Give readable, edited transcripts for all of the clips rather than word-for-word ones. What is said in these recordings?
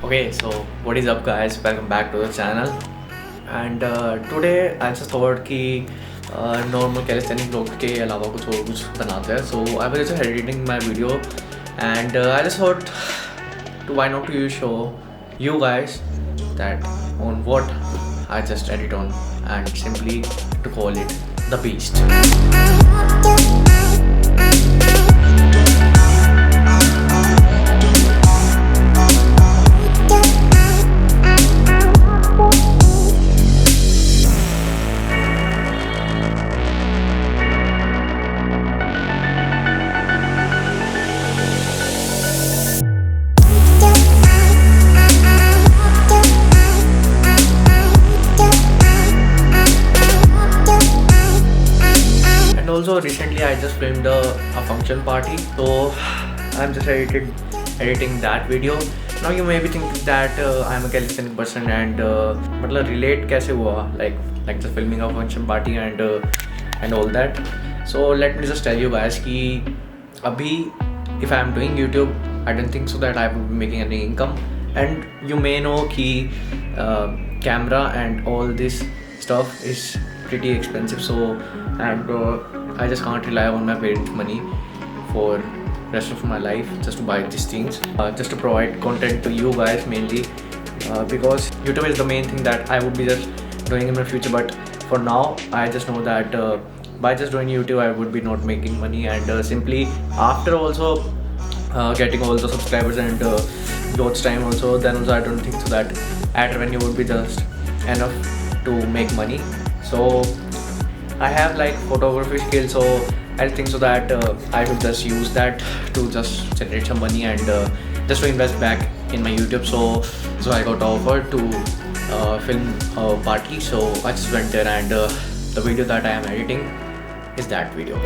Okay, so what is up guys, welcome back to the channel. And today I just thought कि normal calisthenic vlog के अलावा कुछ और कुछ बनाते हैं. So I was just editing my video and I just thought to why not to show you guys that on what I just edit on, and simply to call it the beast. Also recently I just filmed a function party, so I'm just editing that video. Now you may be thinking that I'm a calisthenic person and मतलब relate कैसे हुआ like just filming a function party and all that. So let me just tell you guys कि अभी if I'm doing YouTube, I don't think so that I would be making any income. And you may know कि camera and all this stuff is pretty expensive, so and I just can't rely on my parents' money for rest of my life just to buy these things, just to provide content to you guys mainly, because YouTube is the main thing that I would be just doing in my future. But for now I just know that by just doing YouTube I would be not making money, and simply after also getting all the subscribers and watch time also, then also I don't think so that ad revenue would be just enough to make money. So I have like photography skills, so I think so that I will just use that to just generate some money and just to invest back in my YouTube. So I got offered to film a party, so I just went there, and the video that I am editing is that video.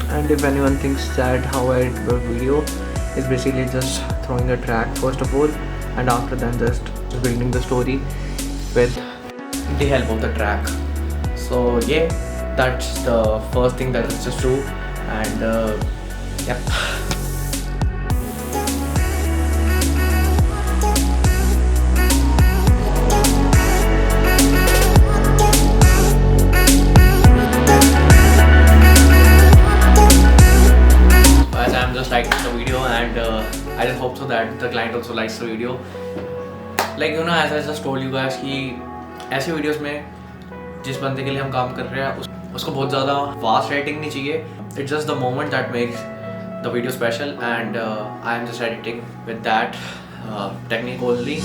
And if anyone thinks that how I edit a video is basically just throwing a track first of all, and after that just building the story with the help of the track. So yeah, that's the first thing that is just true. And yep. As I'm just liking the video, and I just hope so that the client also likes the video. Like you know, as I just told you guys कि ऐसे videos में जिस बंदे के लिए हम काम कर रहे हैं उसको बहुत ज़्यादा फास्ट एडिटिंग नहीं चाहिए. It's just the moment that makes the video special, and I am just editing with that technique only.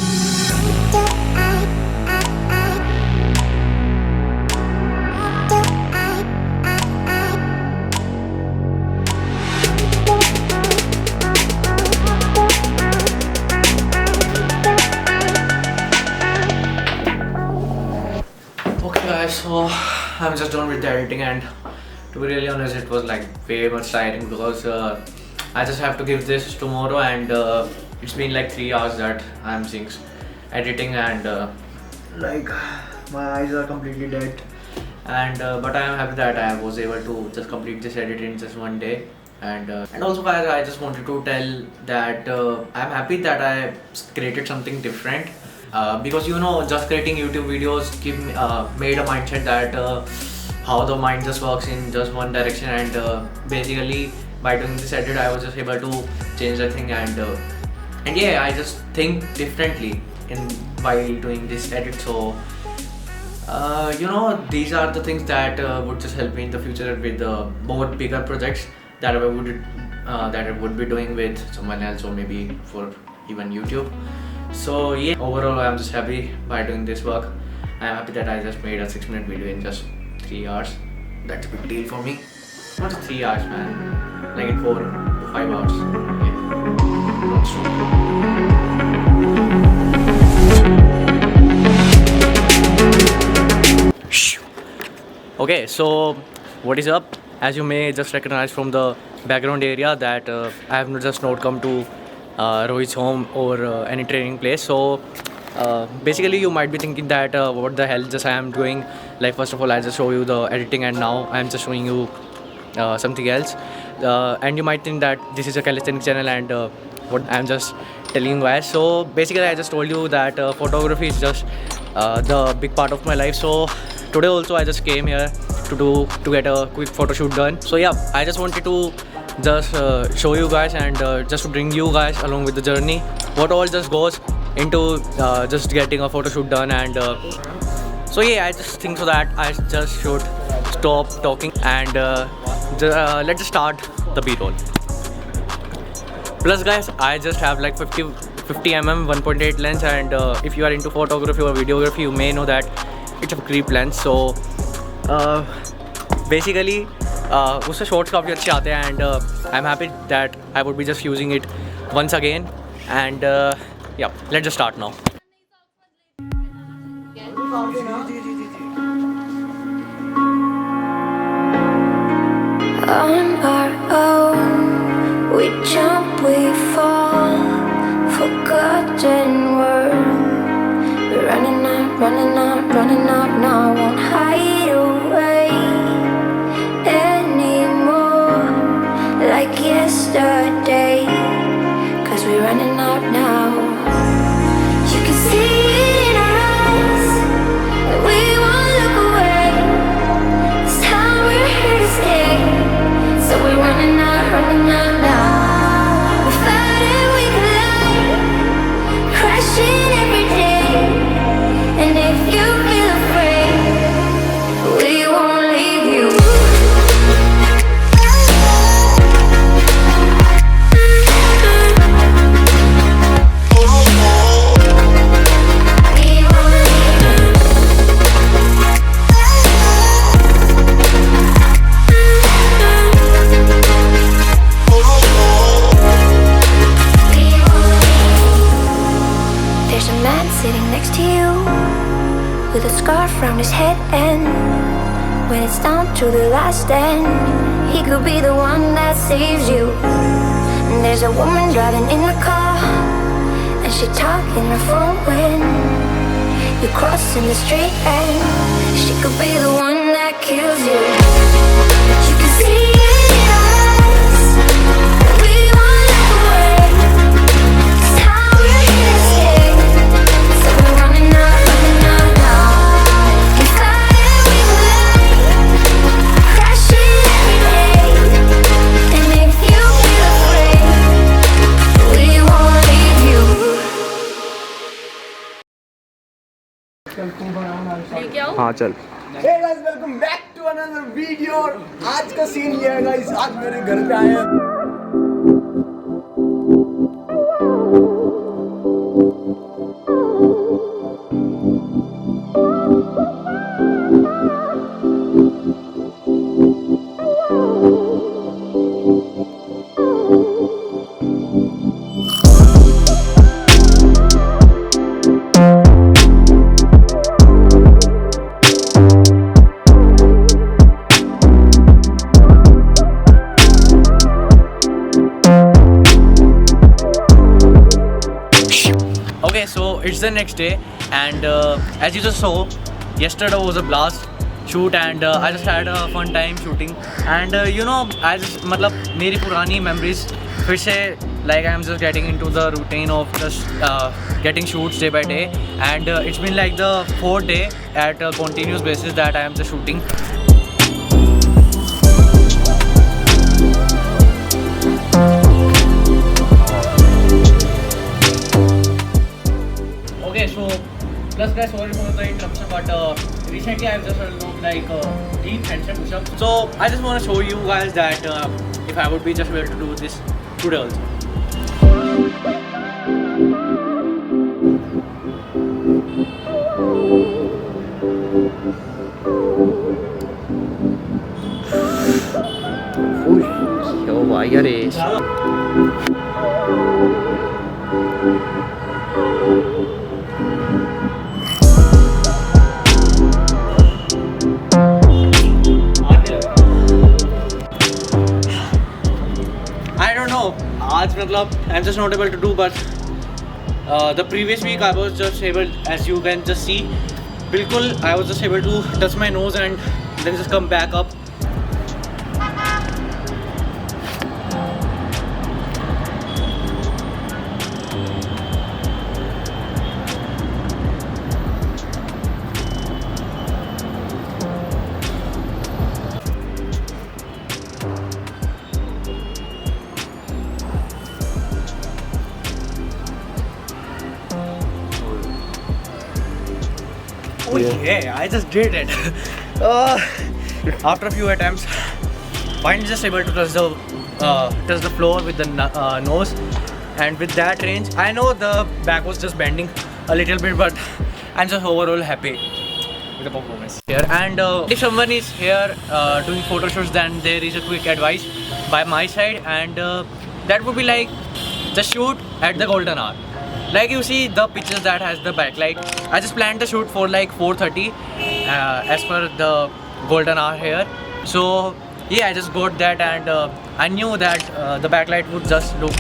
So I'm just done with the editing, and to be really honest, it was like way much tiring because I just have to give this tomorrow, and it's been like 3 hours that I'm seeing editing, and like my eyes are completely dead. And but I am happy that I was able to just complete this edit in just one day. And also guys, I just wanted to tell that I'm happy that I created something different. Because you know, just creating YouTube videos made a mindset that how the mind just works in just one direction, and basically by doing this edit I was just able to change the thing, and yeah, I just think differently in while doing this edit. So you know, these are the things that would just help me in the future with more bigger projects that I would be doing with someone else, or maybe for even YouTube. So yeah, overall I'm just happy by doing this work. I'm happy that I just made a 6-minute video in just 3 hours. That's a big deal for me. Not 3 hours, man. Like in 4 to 5 hours. Yeah. Okay, so what is up? As you may just recognize from the background area that I have just not come to Rohit's home or any training place. So basically you might be thinking that what the hell just I am doing. Like first of all I just show you the editing, and now I am just showing you something else. And you might think that this is a calisthenics channel and what I'm just telling you guys. So basically, I just told you that photography is just the big part of my life. So today also I just came here to get a quick photo shoot done. So yeah, I just wanted to just show you guys and just to bring you guys along with the journey what all just goes into just getting a photo shoot done. And so yeah, I just think so that I just should stop talking and let's just start the b-roll. Plus guys, I just have like 50 mm 1.8 lens, and if you are into photography or videography, you may know that it's a creep lens. So basically उससे shots काफ़ी अच्छे आते हैं and I am happy that I would be just using it once again and या let's just start now. On our own, we jump, we fall, forgotten world. We're running out, running out, running out now. Won't hide away anymore like yesterday, 'cause we're running out now. You can see it in our eyes that we won't look away. This time we're here to stay, so we're running out now. We fight and we collide, crashing every day. And if you feel afraid, we won't leave you. There's a man sitting next to you with a scarf around his head, and when it's down to the last end, he could be the one that saves you. And there's a woman driving in the car, and she talking her phone when you're crossing the street, and she could be the one that kills you. You can see it in our eyes that we won't look away. This time we're here to stay, so we're running out now. We fight and we collide, crashing every day. And if you feel afraid, we won't leave you. हाँ चल. Hey guys, welcome back to another video. और आज का scene ये है guys, आज मेरे घर पे आए हैं Okay, so it's the next day, and as you just saw, yesterday was a blast shoot, and I just had a fun time shooting. And you know, I just मतलब मेरी पुरानी memories फिर से like I'm just getting into the routine of just getting shoots day by day, and it's been like the 4th day at a continuous basis that I am just shooting. Okay, so plus guys, sorry for the interruption, but recently I've just looked like deep handstand push-ups. So I just want to show you guys that if I would be just able to do this today also. Yo, vaya res. I don't know. आज मतलब I'm just not able to do, but the previous week I was just able, as you can just see, बिल्कुल I was just able to touch my nose and then just come back up. Oh yeah, I just did it. After a few attempts, finally just able to touch the floor with the nose, and with that range, I know the back was just bending a little bit, but I'm just overall happy with the performance here. And if someone is here doing photo shoots, then there is a quick advice by my side, and that would be like just shoot at the golden hour. Like you see the pictures that has the backlight. I just planned the shoot for like 4:30 as per the golden hour here. So yeah, I just got that, and I knew that the backlight would just look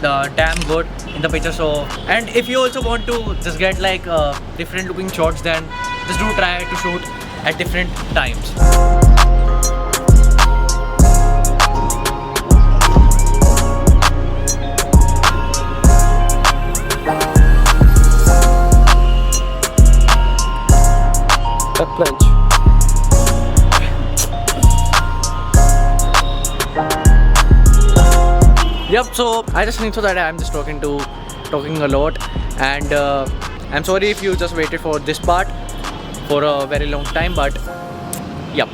damn good in the picture. So, and if you also want to just get like different looking shots, then just do try to shoot at different times. Planche. Yep, so I just think so that I'm just talking a lot, and I'm sorry if you just waited for this part for a very long time, but yep,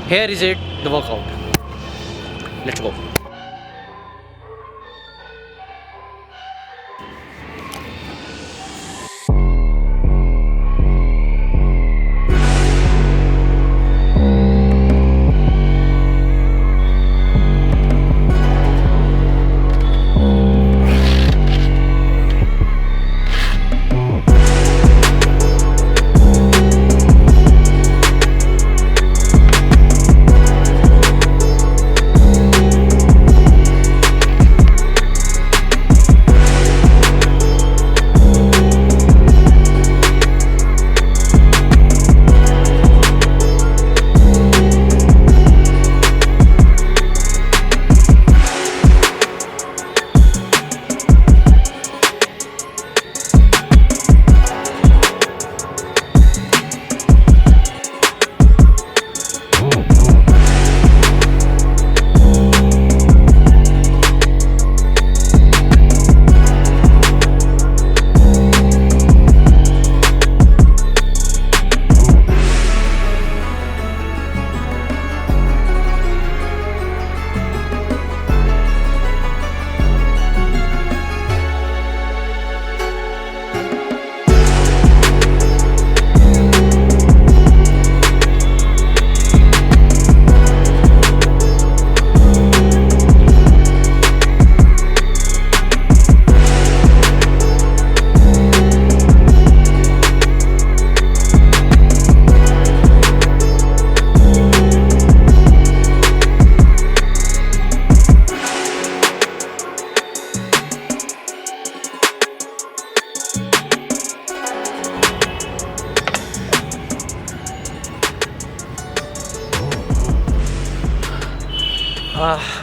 here is it, the workout. Let's go.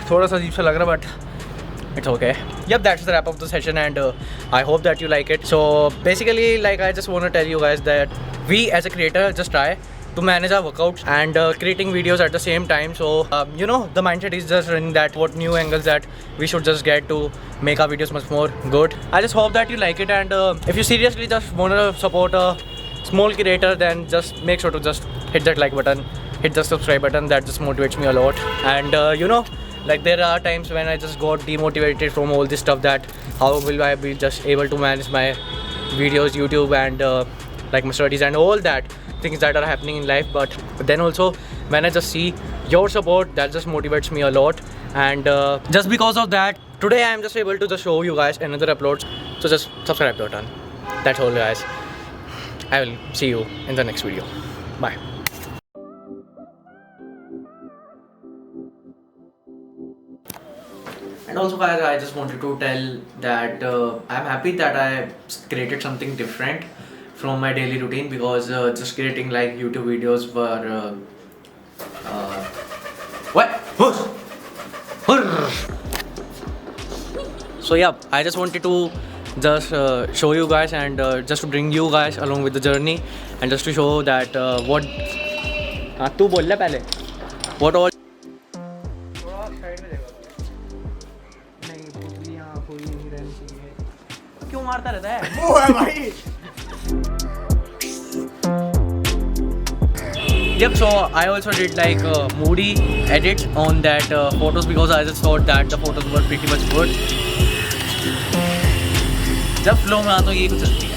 थोड़ा सा अजीब सा लग रहा, but it's okay. Yep, that's the wrap of the session, and I hope that you like it. So basically, like, I just want to tell you guys that we as a creator just try to manage our workouts and creating videos at the same time. So you know, the mindset is just running that what new angles that we should just get to make our videos much more good. I just hope that you like it, and if you seriously just want to support a small creator, then just make sure to just hit that like button, hit the subscribe button. That just motivates me a lot. And you know, like, there are times when I just got demotivated from all this stuff, that how will I be just able to manage my videos, YouTube, and like my studies and all that things that are happening in life. But then also when I just see your support, that just motivates me a lot. And just because of that, today I am just able to just show you guys another uploads. So just subscribe button. That's all, guys. I will see you in the next video. Bye. And also, guys, I just wanted to tell that I'm happy that I created something different from my daily routine, because just creating like YouTube videos were what? So yeah, I just wanted to just show you guys, and just to bring you guys along with the journey, and just to show that what तू बोल ले पहले what all क्यों मारता रहता है? वो है भाई। Yep, so I also did like moody edits on that photos because I just thought that the photos were pretty much good. जब फ्लो में आता हूँ ये कुछ